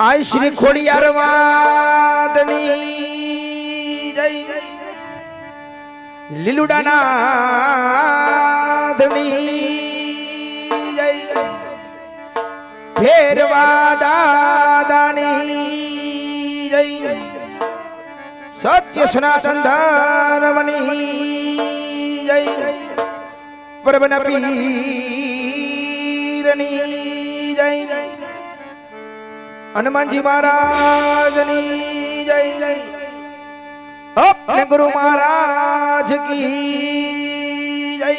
आय श्री खोड़ियार वादनी जय लीलुडानाधनी जय फेरवा दादानी जय सत्य सनातन धर्मनी जय परबन पीरनी जय हनुमान जी महाराज जय जय अपने गुरु महाराज की जय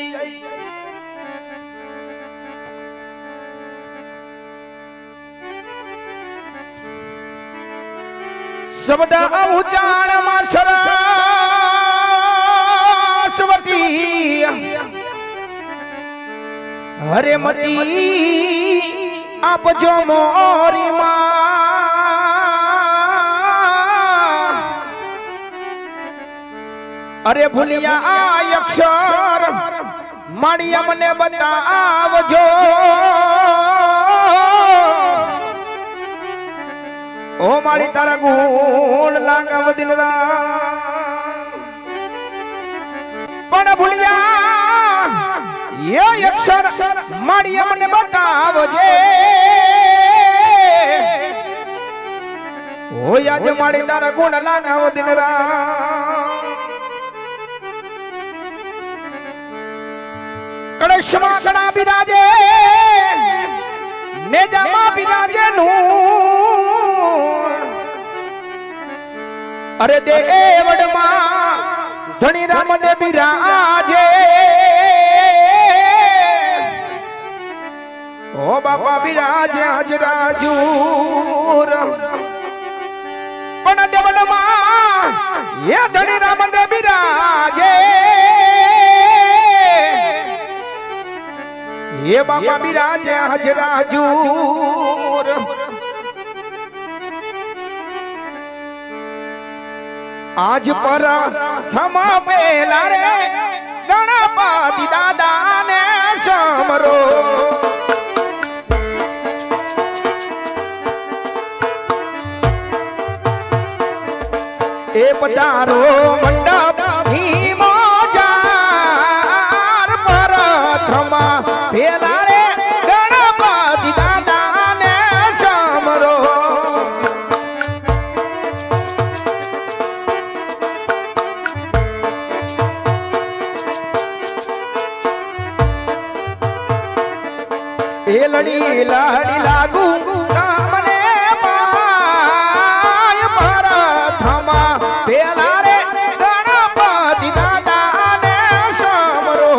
शब्द उच्चारण में सरस्वती हरे मती आप जो मोरी माँ अरे भूलिया अक्षर मरियम ने बताव जो ओ मारी तारा गुण लांगव दिन रात पण भूलिया ये अक्षर मरियम ने बताव जे ओ आज मारी तारा गुण लांगव दिन रात कड़शमा कड़ा बिराजे नेजामा बिराजे नू अरे देवड़ मां धनी राम दे बिराजे ओ बापा बिराजे हजराजूर पण देवड़ मां ये धनी राम दे बिराजे ये बाबा बिराजे हजराजूर आज पर थमा पेला रे गणपति दादा ने समरो ए पधारो मंडप ही मोजार पर थमा पेला रे गणपति दादा ने समरो ए लड़ी लाड़ी लागू कामने पाय पर थमा पेला रे गणपति दादा ने समरो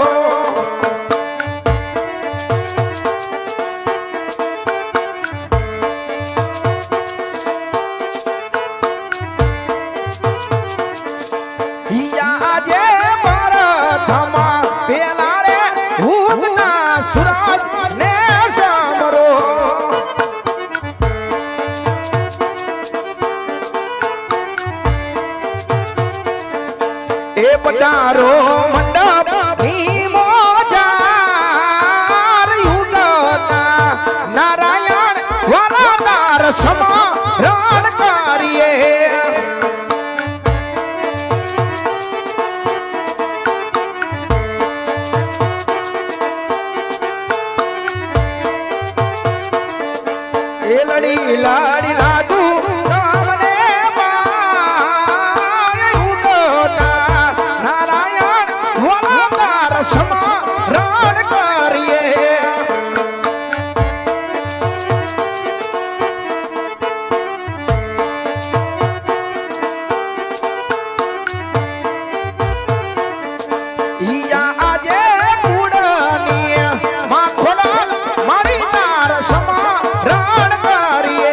आजे पर थमा पेला रे उगना सूरज ने समरो ए पधारो मंडप ही मोजार युगता नारायण वरदार समरण करिए लड़ी लाड़ी लागू कामने पाय उगता नारायण वरदार समरण करिए आजे कुड़निया मां खोड़ा मारी तार समरण करिए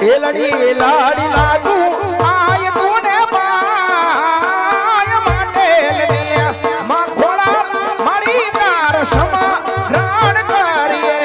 એ લડી લાડી લાગુ આય તુને પાય માટે માં ખોળા મારી તાર સમા રાણ કરીએ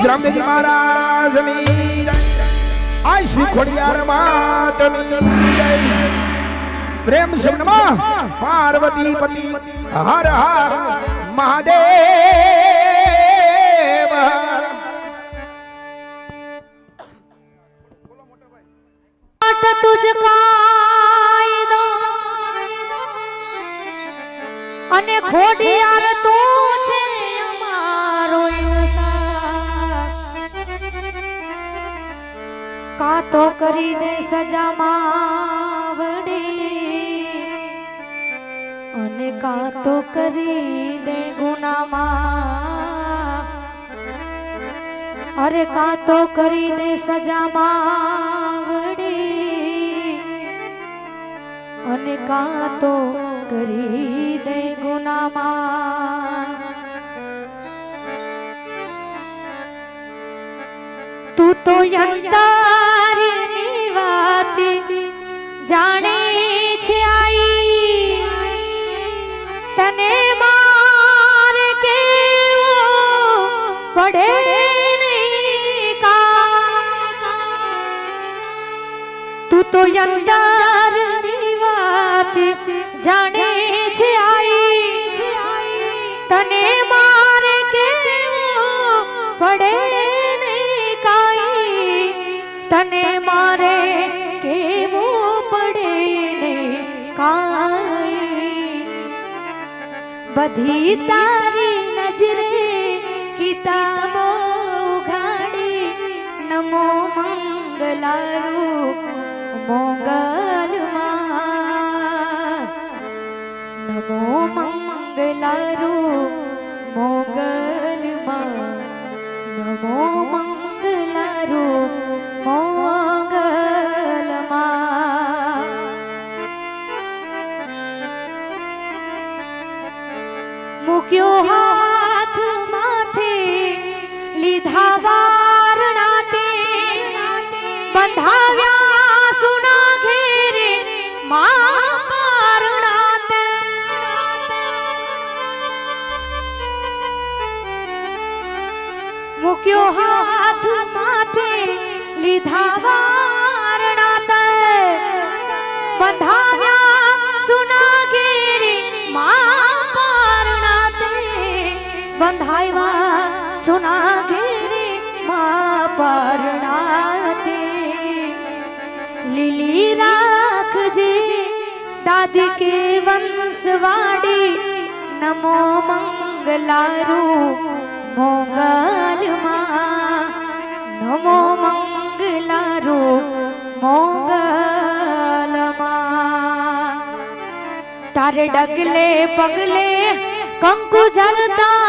રામદેવજી મહારાજની જય. આ શ્રી ખોડિયાર માતની જય. પ્રેમ શબ્દમાં પાર્વતી પતિ હર હર મહાદેવ. વાર અને ખોડિયાર તું છે અમારો કા તો કરી દે સજામાં વડે અને કા તો કરી દે ગુનામાં અરે કા તો કરી દે સજામાં વડે અને કા તો કરી દે ગુનામાં તું તો અંતરની વાત જાણે છે આઈ તને મારે કેવું પડે નહીં કા તું તો અંતરની વાત જાણે છે આઈ તને મારે કેવું પડે નહીં કાઈ તને મારે કેવું પડે નહીં કાઈ બધી તારી નજરે કિતાબો ઘાડી નમો મંગલારૂપ મોગલમાં નમો મંગલારૂપ મોગલમાં નમો મંગલારૂપ મોગલમાં મૂક્યો હાથ માથે લીધા વારણાતે બંધાવ્યા સુના ઘેરે મારણાતે મૂક્યો હાથ માથે લીધા વારણાતે બંધાવ્યા સુના ઘેરે મારણાતે બંધાવ્યા સુના ઘેરે પરણાતે લીલી રાખજે દાદી કે વંશવાડી નમો મંગલારૂપ મોગલમાં નમો મંગલારૂપ મોગલમાં તારે ડગલે પગલે કંકુ જરતા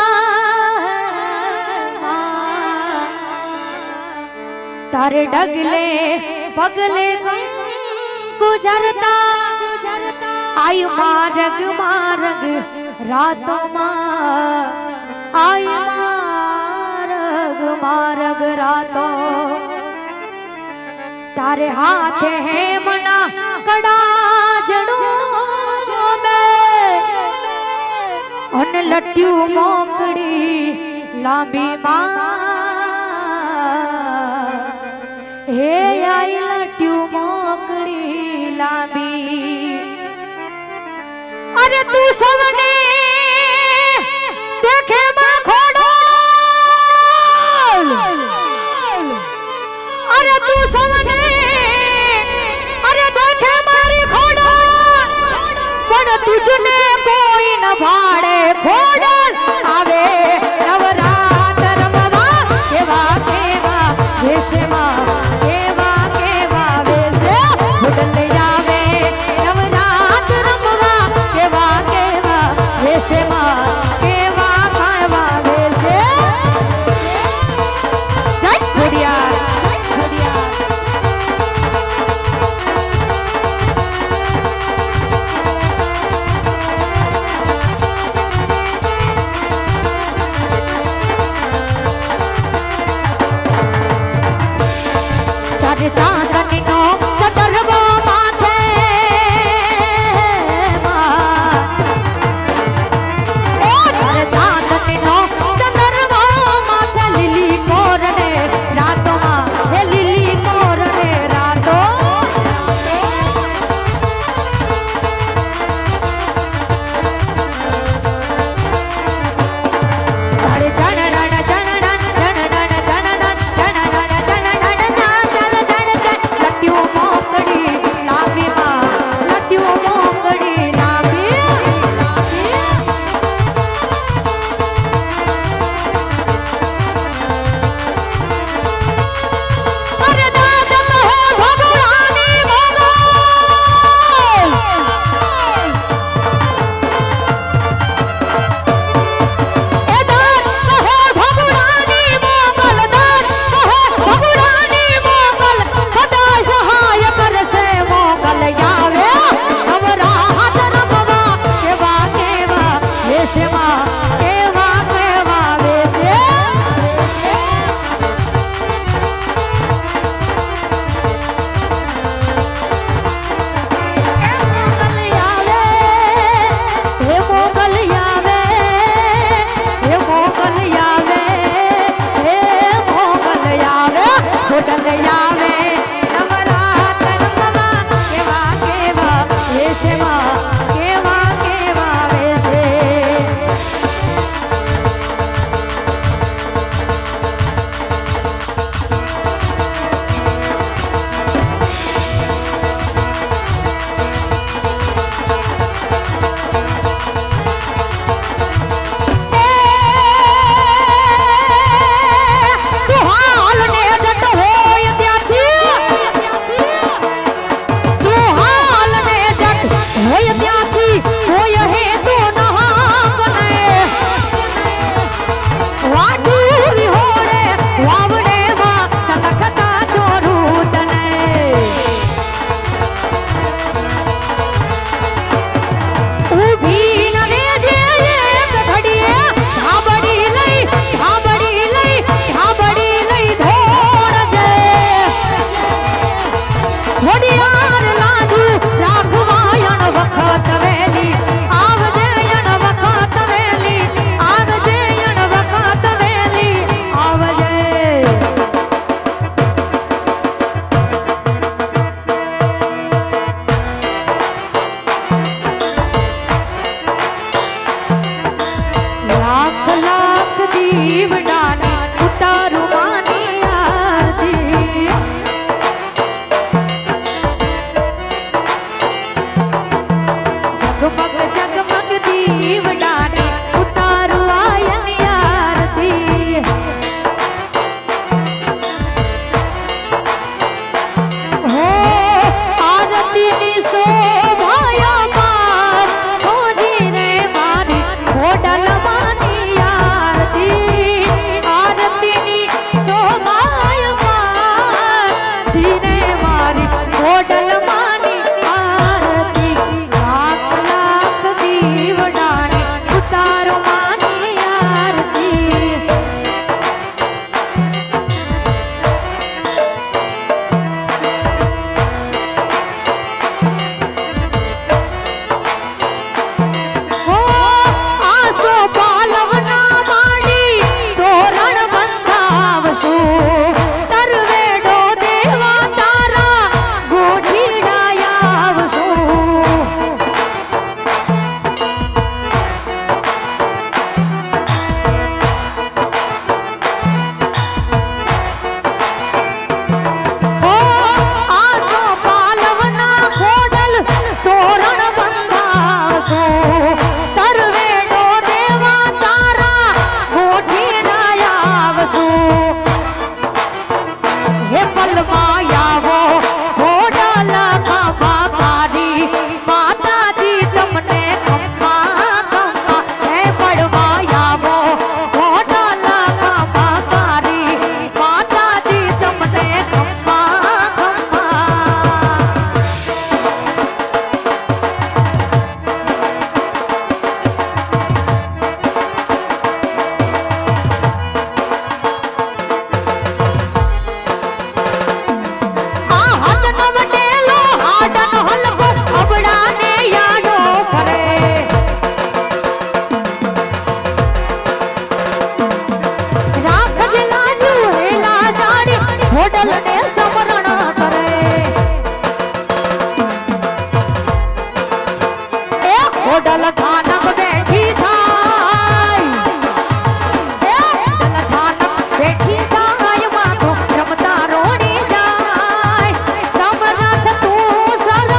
તારે ડગલે પગલે કંકુ જરતા આયુ મારગ રાતોમાં આયુ મારગ રાતો તારે હાથે હેમના કડા જડો બે અને લટ્યું મોકડી લાંબી માં હે આઈ લટ્યું મોકડી લાંબી અરે તું સવને દેખે માં ખોડો અરે તું સવને અરે દેખે મારી ખોડો પણ તુજને કોઈ ન ભાડે ખોડલ આવે નવરાત રમવા કેવા કેવા વેશમાં કેવા કેવા વેશે ખોડલ આવે નવરાત રમવા કેવા કેવા દીવડાની ઉતારું માની આરતી જગમગ જગમગ દીવડાની ઉતારું આયની આરતી હો આરતીની શોભાયામાં મોજીને મારી ખોડલમાંની આરતી આરતીની શોભાયામાં જીને મારી ખોડલમાંની આરતી લાખ લાખ દીવડાની ઉતારો માની આરતી હો આસો પાલવના માંડી તોરણ બંધાવશું તરવેડો દેવા તારા ગોઠીડાયા આવશું હો આસો પાલવના ખોડલ તોરણ બંધાવશું તરવેડો દેવા તારા ગોઠીડાયા આવશું હે પલમાં આવો ખોડલ ખભા કાઢી માતાજી તમને ખમ્મા ખમ્મા હે પડમાં આવો ખોડલ ખભા કાઢી માતાજી તમને ખમ્મા ખમ્મા આ હદન વટેલો હાડન હલકો અબડાને યાડો કરે રાખજે લાજુ હેલા જાડી હોડલને સમરણ કરે એ હોડલ થાનક બેઠી થાય એ હોડલ થાનક બેઠી થાય માતો રમતા રોડી જાય સમરથ તું સર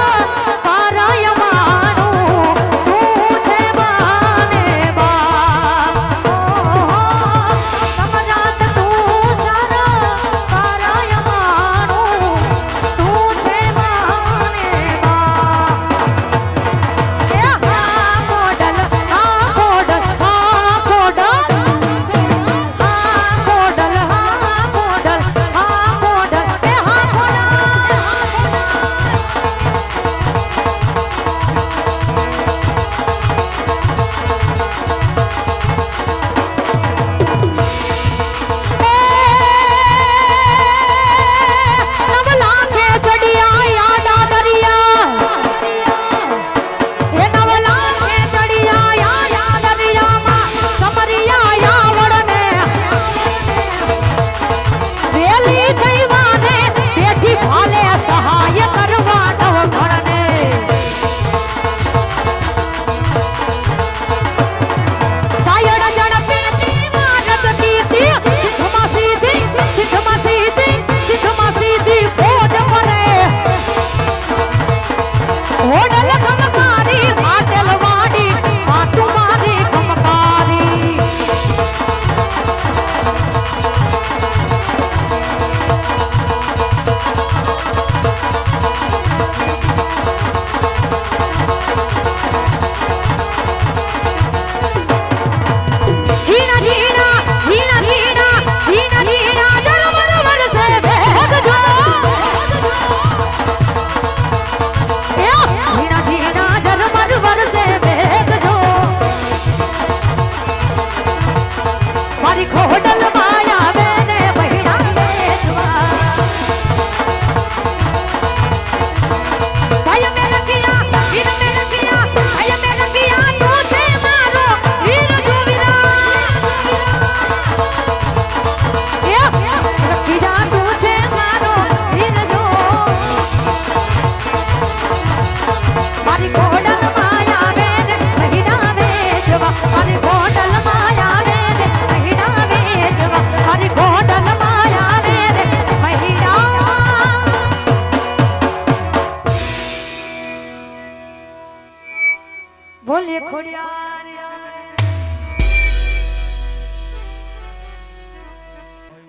પારાયમાનું તું છે બાને બા સમરથ તું સર પારાયમાનું તું છે બાને બા એ હા મોડલ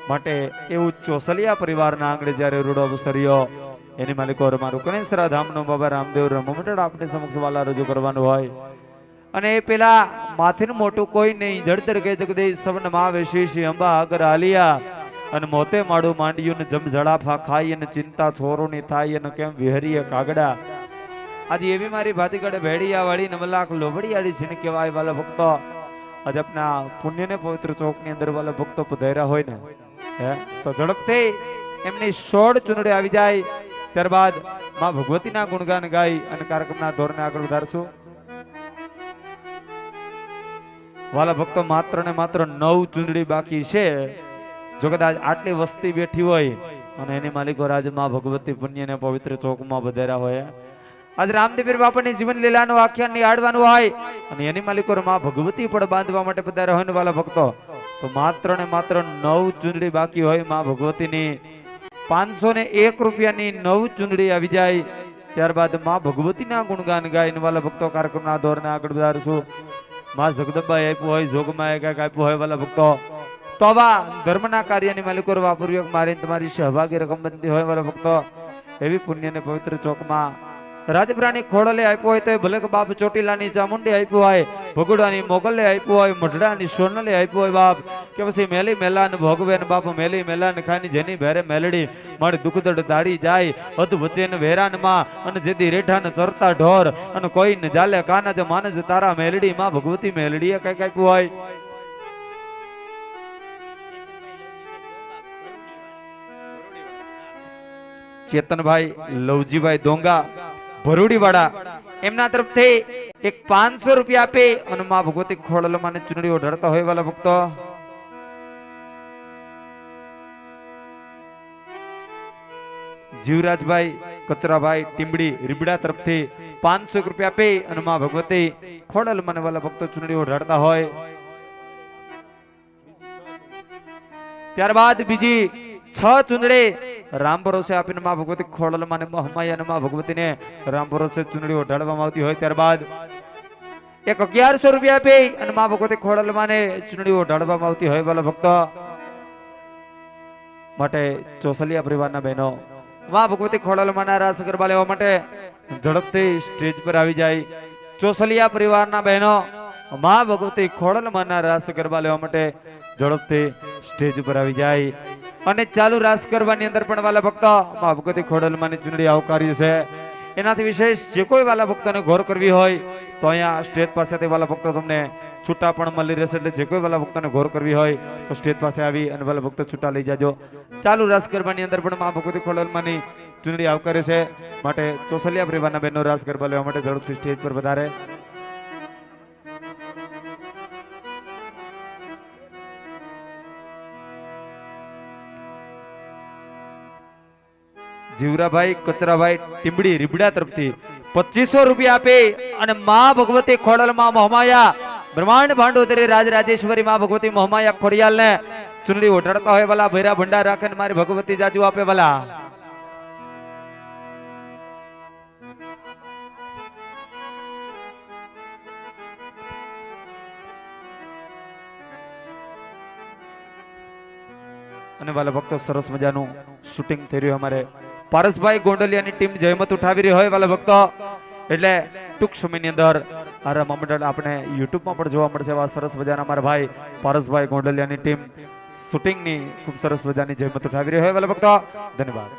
માટે એવું ચોસલિયા પરિવારના આંગણે જ્યારે રૂડો અવસર્યો એની માલિકો મારું કનેસરા ધામનો બાબા રામદેવ રમમટડ આપણે સમક્ષ વાલા રજૂ કરવાનું હોય અને એ પેલા માથેનું મોટું કોઈ નહીં જડતર કે જગદીશ સવન માં વેશી અંબા આગર આલિયા અને મોતે માડું માંડ્યું ને જમ જડાફા ખાઈ અને ચિંતા છોરોની થાય અને કેમ વિહરીએ કાગડા આજે એવી મારી ભાતીગઢ ભેડિયા વાળી નવલાખ લોબડિયાળી છીણ કહેવાય વાલા ભક્તો આજે આપના પુણ્યને પવિત્ર ચોકની અંદર વાલા ભક્તો પધાર્યા હોય ને હે તો ઝડપથી એમની 16 ચૂંટણી આવી જાય ત્યારબાદ માં ભગવતીના ગુણગાન ગાઈ અને કાર્યક્રમના ધોરણે આગળ વધારશું વાલા ભક્તો માત્ર ને માત્ર 9 ચૂંટણી બાકી છે જો કદાચ આટલી વસ્તી બેઠી હોય અને એની માલિકો રાજ માં ભગવતી પુણ્યને પવિત્ર ચોકમાં વધાર્યા હોય આજ રામદેવ બાપાની જીવન લીલાનું આખ્યાન નિહાળવાનું હોય અને એની માલિકો માં ભગવતી પણ બાંધવા માટે પધાર્યા હોય ને વાલા ભક્તો તો માત્ર ને માત્ર 9 ચૂંટણી બાકી હોય માં ભગવતીની 501 રૂપિયાની 9 ચૂંટણી આવી જાય ત્યારબાદ માં ભગવતીના ગુણગાન ગાઈને વાલા ભક્તો કાર્યક્રમના ધોરણે આગળ વધારશું માં જગદંબાએ આપ્યું હોય જોગમાએ કાંઈક આપ્યું હોય વાલા ભક્તો તો આવા ધર્મના કાર્યની માલિકો વાપરવું મારીને તમારી સહભાગી રકમ બનતી હોય વાલા ભક્તો એવી પુણ્યને પવિત્ર ચોકમાં રાજપરાની ખોડલે આપ્યો હોય તો ભલે બાપ ચોટીલાની ચામુંડી આપ્યું હોય ભગુડાની મોગલે આપ્યું હોય મઢડાની સોનલે આપ્યું હોય બાપ કે પછી મેલી મેલાન ભોગવે ને બાપ મેલી મેલાન ખાની જેની ભેરે મેલડી મારી દુખદડ દાડી જાય અધ વચ્ચે ને વેરાનમાં અને જેથી રેઠા ને ચરતા ઢોર અને કોઈ ને જાલે કાના જ માનજ તારા મેલડી માં ભગવતી મેલડીએ કઈક આપ્યું હોય ચેતનભાઈ લવજીભાઈ દોંગા ભરૂડી વાળા એમના તરફથી એક 500 રૂપિયા આપે અને માં ભગવતી ખોડલમાને ચૂંટણી ઓઢાડતા હોય વાલા ભક્તો જીવરાજભાઈ કચરાભાઈ ટીમડી રીબડા તરફથી 500 રૂપિયા આપે અને માં ભગવતી ખોડલમાને વાલા ભક્તો ચૂંટણી ઓઢાડતા હોય ત્યારબાદ બીજી 6 ચૂંટણી રામ ભરોસે આપીને માં ભગવતી ખોડલમાને હમાયા માં ભગવતીને રામ ભરોસે ચૂંટણી ઓઢાડવામાં આવતી હોય ત્યારબાદ એક 1100 રૂપિયા આપી અને માં ભગવતી ખોડલમાને ચૂંટણી ઓઢાડવામાં આવતી હોય વાલા ભક્તો માટે ચોસલિયા પરિવારના બહેનો માં ભગવતી ખોડલમાના રાસ ગરબા લેવા માટે ઝડપથી સ્ટેજ પર આવી જાય ચોસલિયા પરિવારના બહેનો માં ભગવતી ખોડલમાના રાસ ગરબા લેવા માટે ઝડપથી સ્ટેજ પર આવી જાય અને ચાલુ રાસ ગરબાની અંદર પણ વાલા ભક્તો માં ભગવતી ખોડલમાની ચૂંટણી આવકારી છે એનાથી વિશેષ જે કોઈ વાલા ભક્તોને ગૌર કરવી હોય તો અહીંયા સ્ટેજ પાસેથી વાલા ભક્તો તમને છૂટા પણ મળી રહેશે એટલે જે કોઈ વાલા ભક્તોને ગૌર કરવી હોય તો સ્ટેજ પાસે આવી અને વાલા ભક્તો છૂટા લઈ જાજો ચાલુ રાસ ગરબાની અંદર પણ માં ભગવતી ખોડલમાની ચૂંટણી આવકારે છે માટે ચોસલિયા પરિવારના બહેનો રાસ ગરબા લેવા માટે ઝડપથી સ્ટેજ પર વધારે જીવરાભાઈ કચરાભાઈ ટીમડી રીબડા તરફથી 2500 રૂપિયા આપે અને માં ભગવતી ખોડલમાં મોહમાયા બ્રહ્માંડ ભાંડોદરી રાજરાજેશ્વરી માં ભગવતી મોહમાયા ખોડિયાલ ને ચૂંટણી ઓઢાડતા હોય વાલા ભૈરા ભંડાર રાખે મારી ભગવતી જાજુ આપે વાલા અને વાલા ભક્તો સરસ મજાનું શૂટિંગ થઈ રહ્યું અમારે પારસભાઈ ગોંડલિયાની ટીમ જહેમત ઉઠાવી રહી હોય વાલા ભક્તો એટલે ટૂંક સમયની અંદર આ રમમંડળ આપણે યુટ્યુબમાં પણ જોવા મળશે એવા સરસ મજાના અમારા ભાઈ પારસભાઈ ગોંડલિયાની ટીમ શૂટિંગની ખૂબ સરસ મજાની જહેમત ઉઠાવી રહી હોય વાલા ભક્તો ધન્યવાદ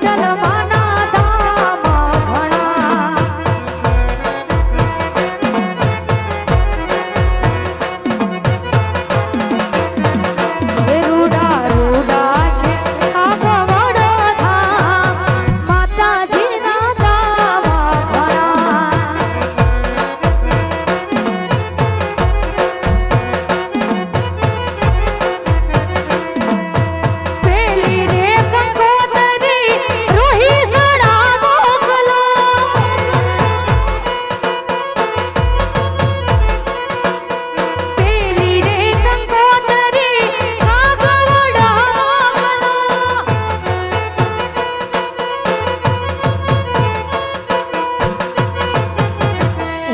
ખોડલવાના ધામ ઘણા એ રૂડા રૂડા છે આ ગવડો ધામ માતાજીના ધામ ઘણા પેલી રે કંકોતરી રોહી સડા મોકલો પેલી રે કંકોતરી આ ગવડા મોકલો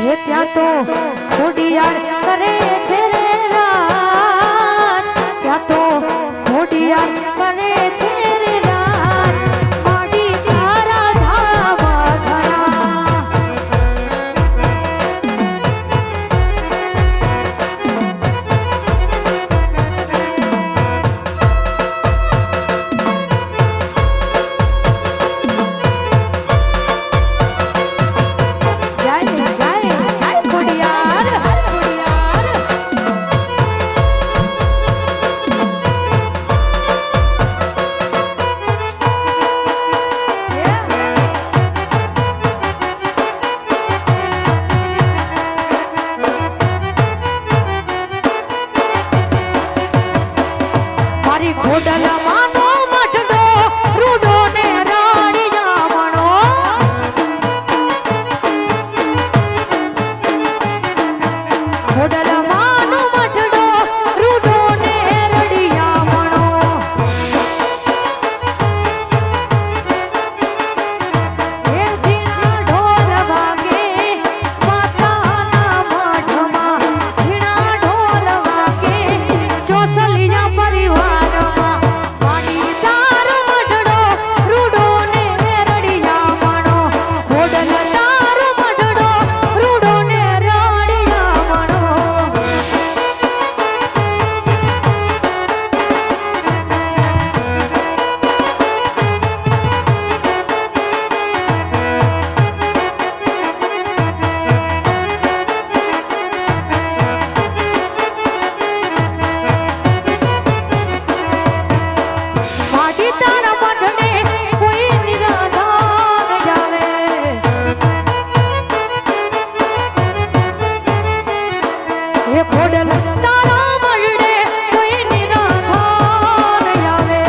એ ત્યાં તો ખોડિયાર કરે છે રે રાત ત્યાં તો ખોડિયાર કરે છે રે રાત માડી તારા ધામ ઘણા જય જય જય ખોડિયાર મારી ખોડલમાંનો મઠડો રૂડો ને રાણીયા મણો ખોડલમાંનો મઠડો રૂડો ને રડિયા મણો એ ઝીણા ઢોલ વાગે માતાના મઠમાં ઝીણા ઢોલ વાગે ચોસલિયા પરિવારમાં માડી તારો મઢડો રૂડો ને રડિયા મણો ખોડલ તારો મઢડો રૂડો ને રડિયા મણો માડી તારા મઢને કોઈ નિરાધાન જાવે એ ખોડલ તારા મઢને કોઈ નિરાધાન આવે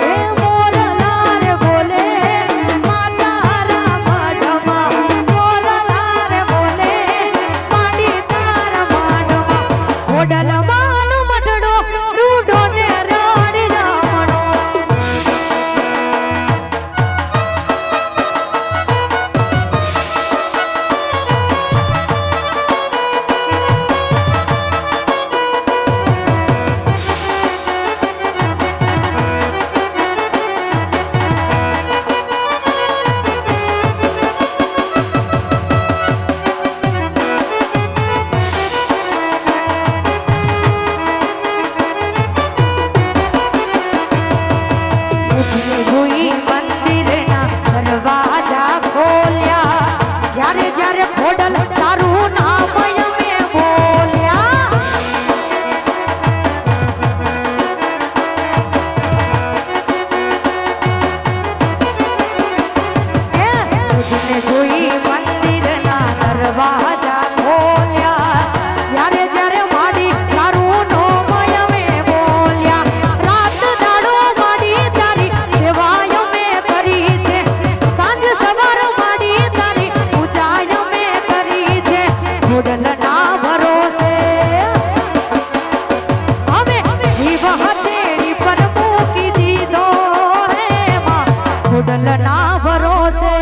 એ મોરલા રે બોલે માતારા મઢમાં મોરલા રે બોલે માડી તારા મઢમાં ખોડલમાંનો મઢડો રૂડો ને રાણીયા મણો જોઈ મંદિરના દરવાજા ખોલ્યા જ્યારે જ્યારે ખોડલ તારું નામ અમે બોલ્યા તુજને જોઈ મંદિરના દરવાજા ખોલ્યા જ્યારે જ્યારે માડી તારું નામ અમે બોલ્યા રાત દાડો માડી તારી સેવા અમે કરી છે સાંજ સવાર માડી તારી પૂજા અમે કરી છે ખોડલના ભરોસે અમે જીવ હથેળી પર મૂકી દીધો હે માં ખોડલના ભરોસે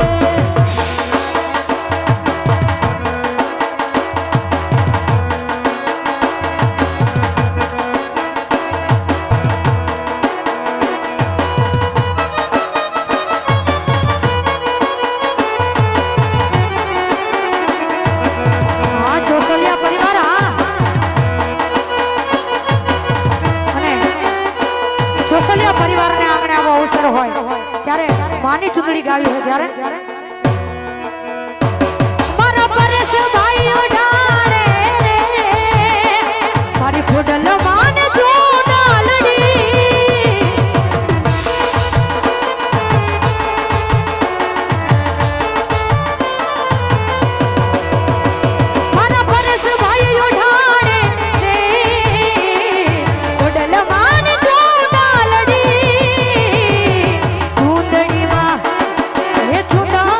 સોસલિયા પરિવારને આંગણે આવો અવસર હોય ત્યારે માની ચૂંટણી ગાવી હોય ત્યારે મારા પરેશ ભાઈ ઉડારે રે મારી ખોડલ માન જો ડાલડી મારા પરેશ ભાઈ ઉડારે રે ખોડલ માન જો ડાલડી ચૂંટણીમાં એ છૂટા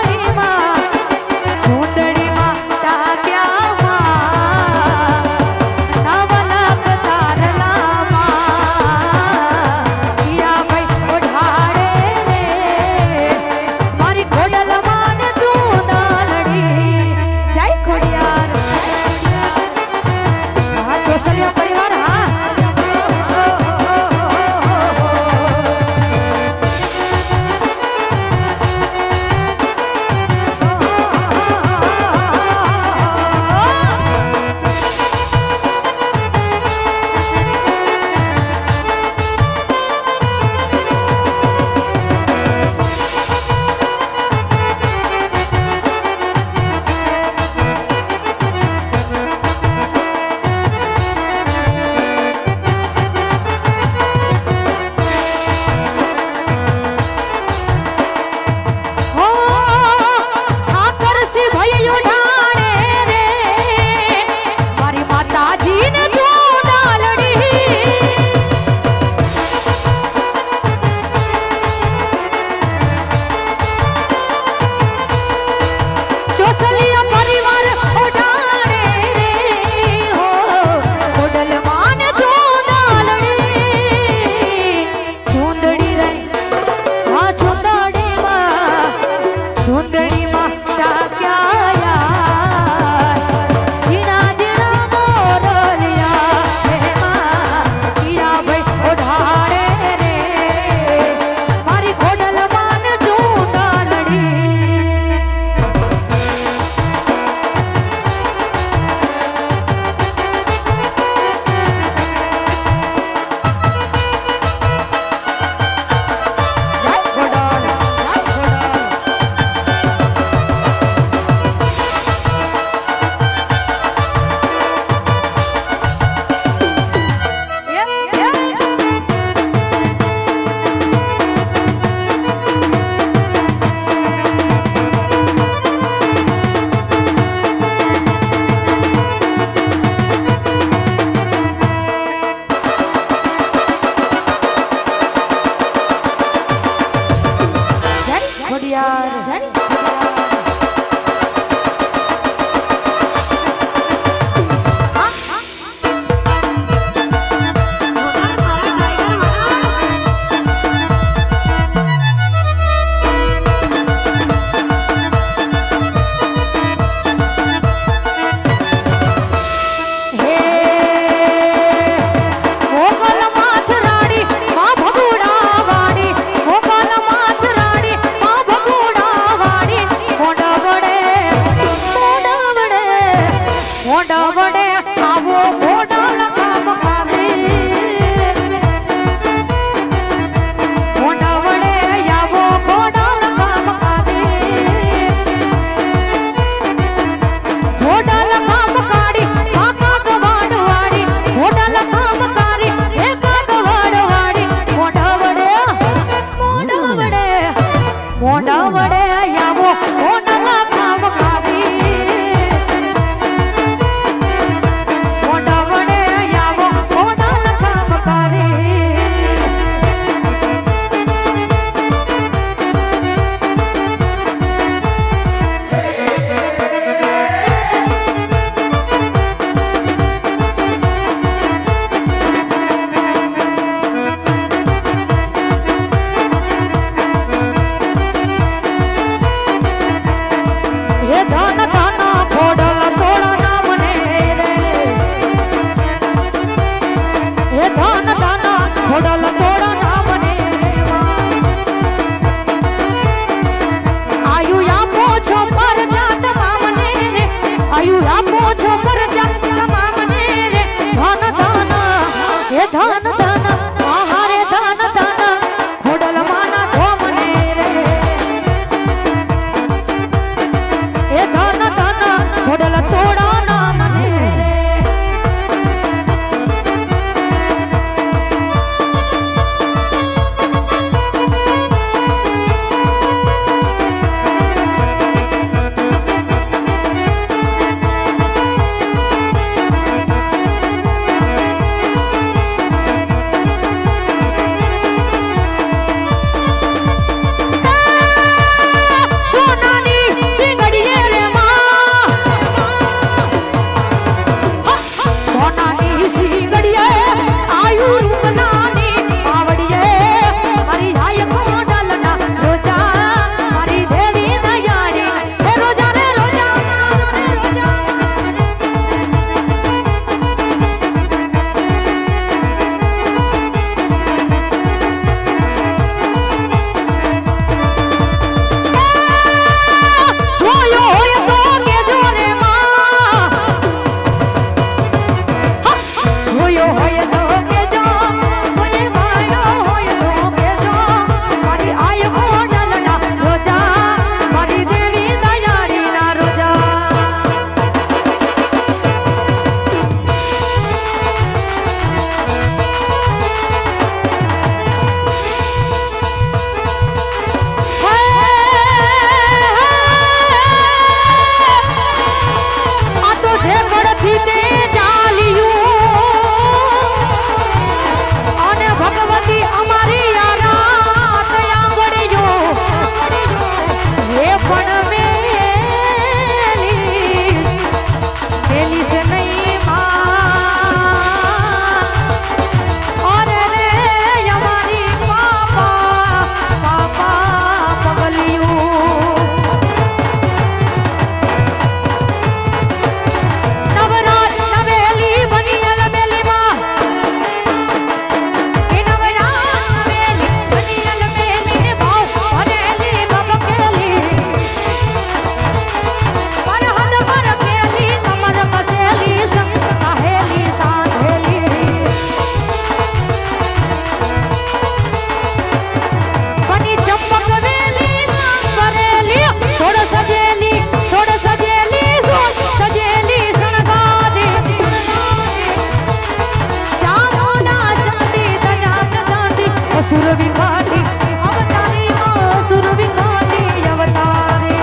સુરવી કાઢી અવતારી માં સુરવી કાઢી અવતારે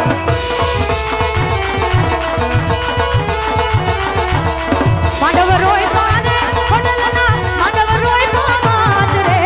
માંડવ રોય કાને ખોડલના માંડવ રોય કામાત રે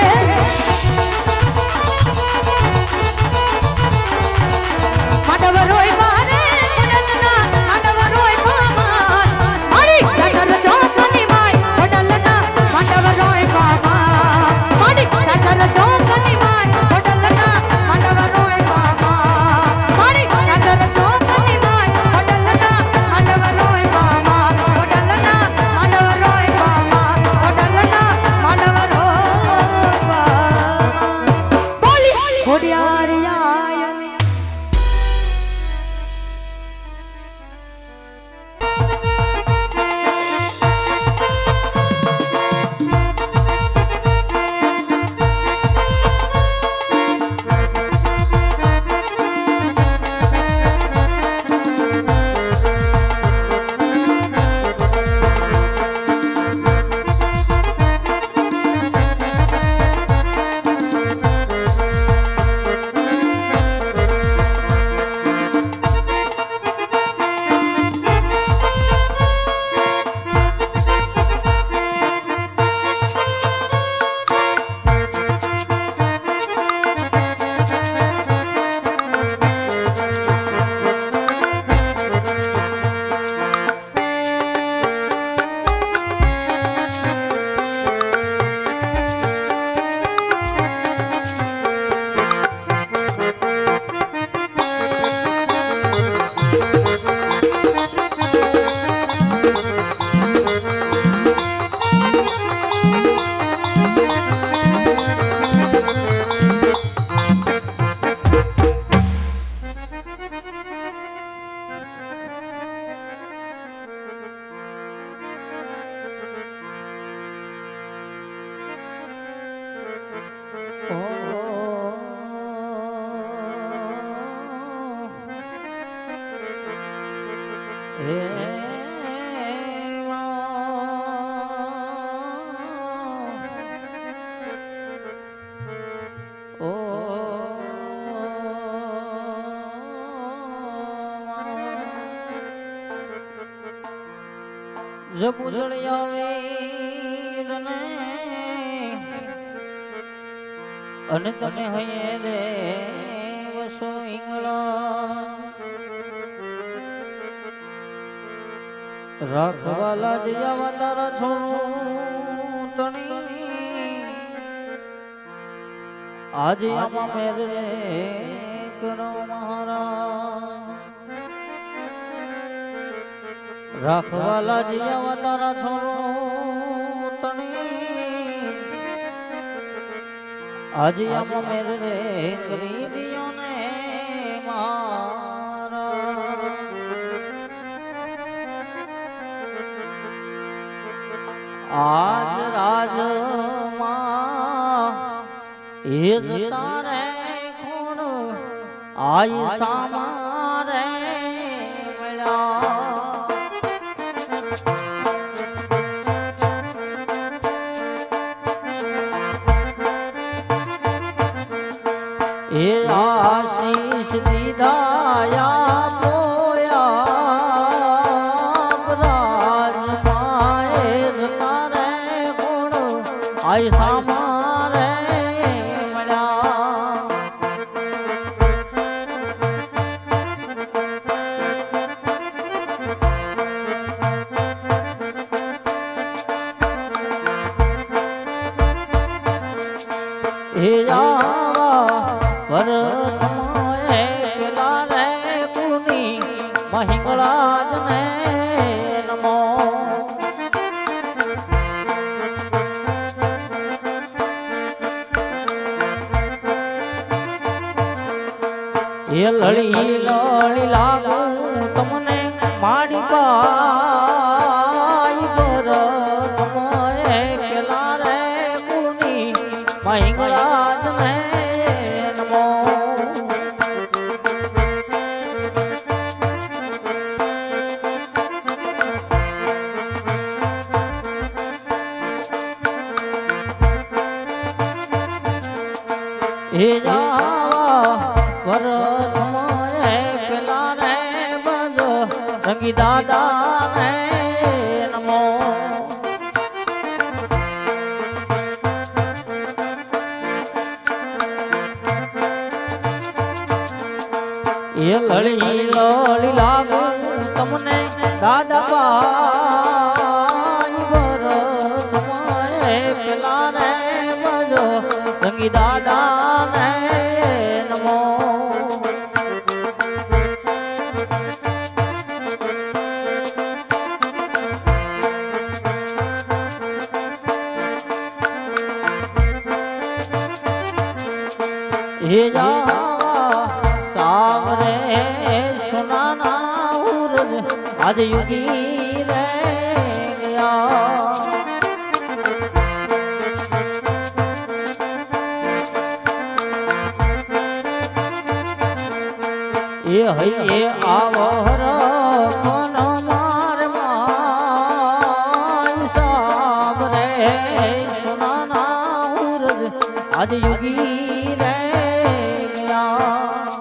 માંડવ રોય કાને ખોડલના માંડવ રોય કામાત મારી સાચર ચોકની માય ખોડલના માંડવ રોય કામાત મારી સાચર ચોકની માય ખોડલના માંડવ રોય કામાત મારી સાચર ચોકની માય ખોડલના માંડવ રોય કામાત ખોડલના માંડવ રોય કામાત ખોડલના માંડવ રોય કામાત બોલી ખોડિયાર આય જપુજળિયા વીરને અને તમે હૈયે રે વસો ઈંગળા રાખવાલા જયા તારા છોડું તણી આજે આમાં મેર રે કરો મહારાજ રાખવાલા જયા તારા છોડું તણી આજે આમાં મેર રે કરી દિયો ને આજ રાજમાં એ જ તારે ખૂણ આઈ સામારે મળ્યા એ આશીષ દીધાયા આઈ સામારે મળ્યા હે આવા પરતમય પેલા રે કુની મહિંગળાજ ને નમો એ લડી લડી લાગુ તમને માડી પાઈ પર તમે પેલા રે કુની મહિંગળાજ ને નમો હે જાવા વરતમાએ પેલા રે બજો રંગી દાદા ને નમો એ લળી લળી લાગુ તમને દાદા પાઈ વરતમાએ પેલા રે બજો રંગી દાદા ને નમો હે જાવા સાવરે સુનાના ઉરજ આજ યુગી રે ગયા એ હૈયે આવર કોન માર માય સાવરે સુનાના ઉરજ આજ યુગી રે ગયા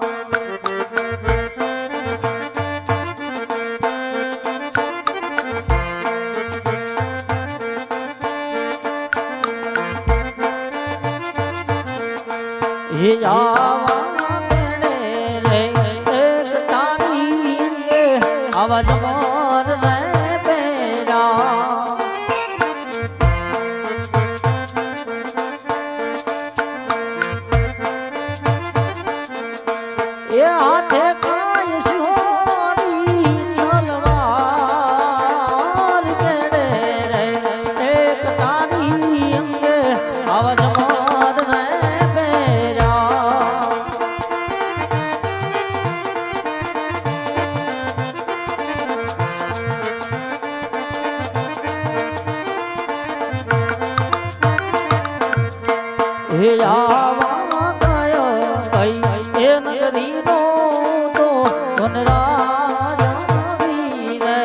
હે જાવા તેડે રે એક તારી આવાજ મોર રે બેડા એ હાથે કાય સોરી તલવાર તેડે રે એક તારી આવાજ મોર રે હે આવા કયો કઈ એ નગરીનો તો વનરાજી રે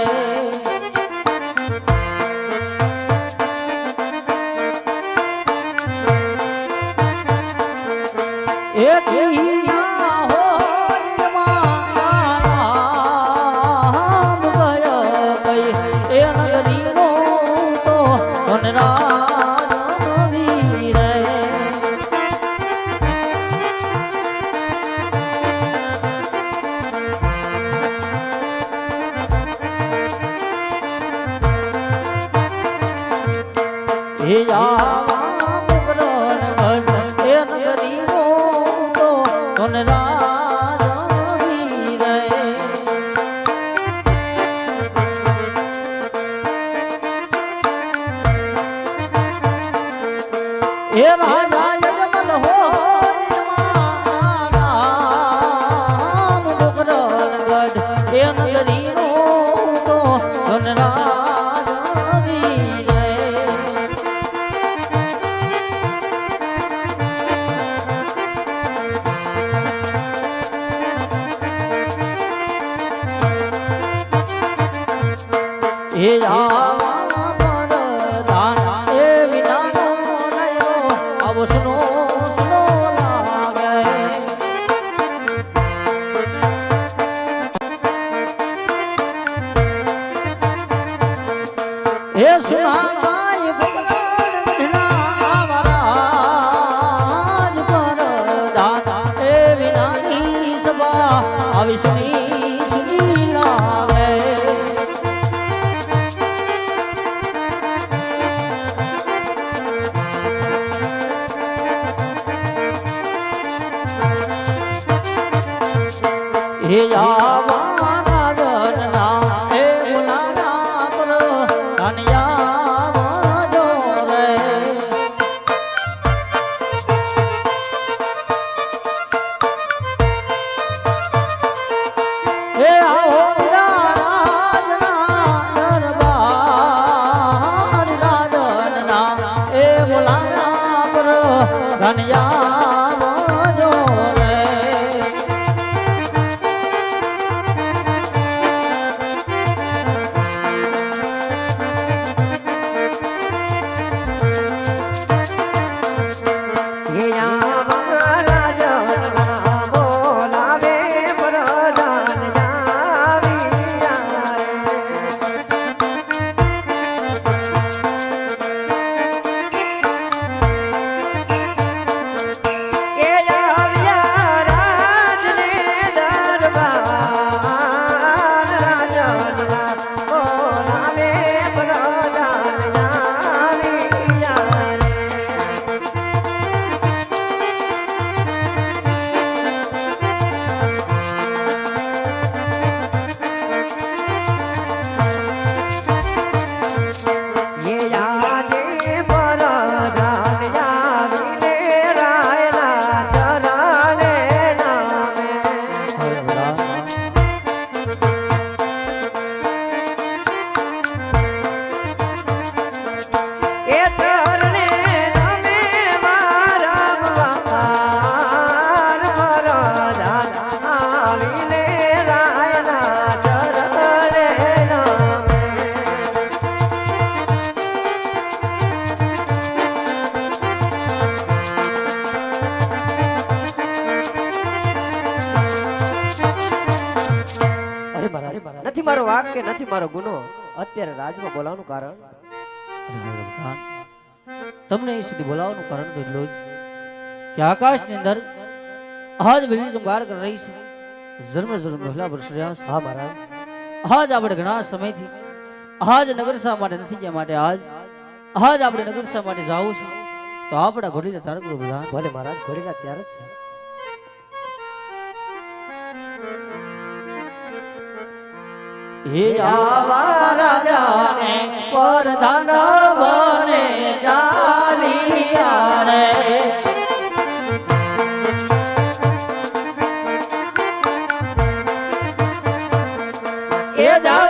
એ કીયા હોય મારામ ગયો કઈ એ નગરીનો તો વનરાજી રે હે આવા મુગરણ ઘટ એ નગરીનો તો વનરાજી રે એ રાજા યજમલ હોય મારા મુગરણ ઘટ એ નગરીનો તો વનરાજી રે હે આવા પરધાન એ વિનાનો નયો આવો સુનો સુનો લાગે હે સુનાય ભગવાન વિના વરાજ પરધાન એ વિનાની સભા આવી સુની સુની લાગે હે આવા રાજના એ ગુલાના પર ધનિયા જો રે હે આવો રાજના દરબાર રાજના એ ગુલાના પર ધનિયા જો રે હે આવા મારો વાક કે નથી મારો ગુનો અત્યારે રાજમાં બોલાવવાનું કારણ તમને અહીં સુધી બોલાવવાનું કારણ તો એટલું જ કે આકાશની અંદર આજ બીજી સંભાળ કરી રહી છે જન્મ પહેલા વર્ષ રહ્યા છે. હા મહારાજ આજ આપણે ઘણા સમયથી આજ નગરસા માટે નથી ગયા માટે આજ આપણે નગરસા માટે જાવું છે તો આપણા ઘોડીને તારક બધા ભલે મહારાજ ઘોડીના ત્યાર જ છે હે આવા રાજાને પરધાન બને ચાલિયા રે એ જા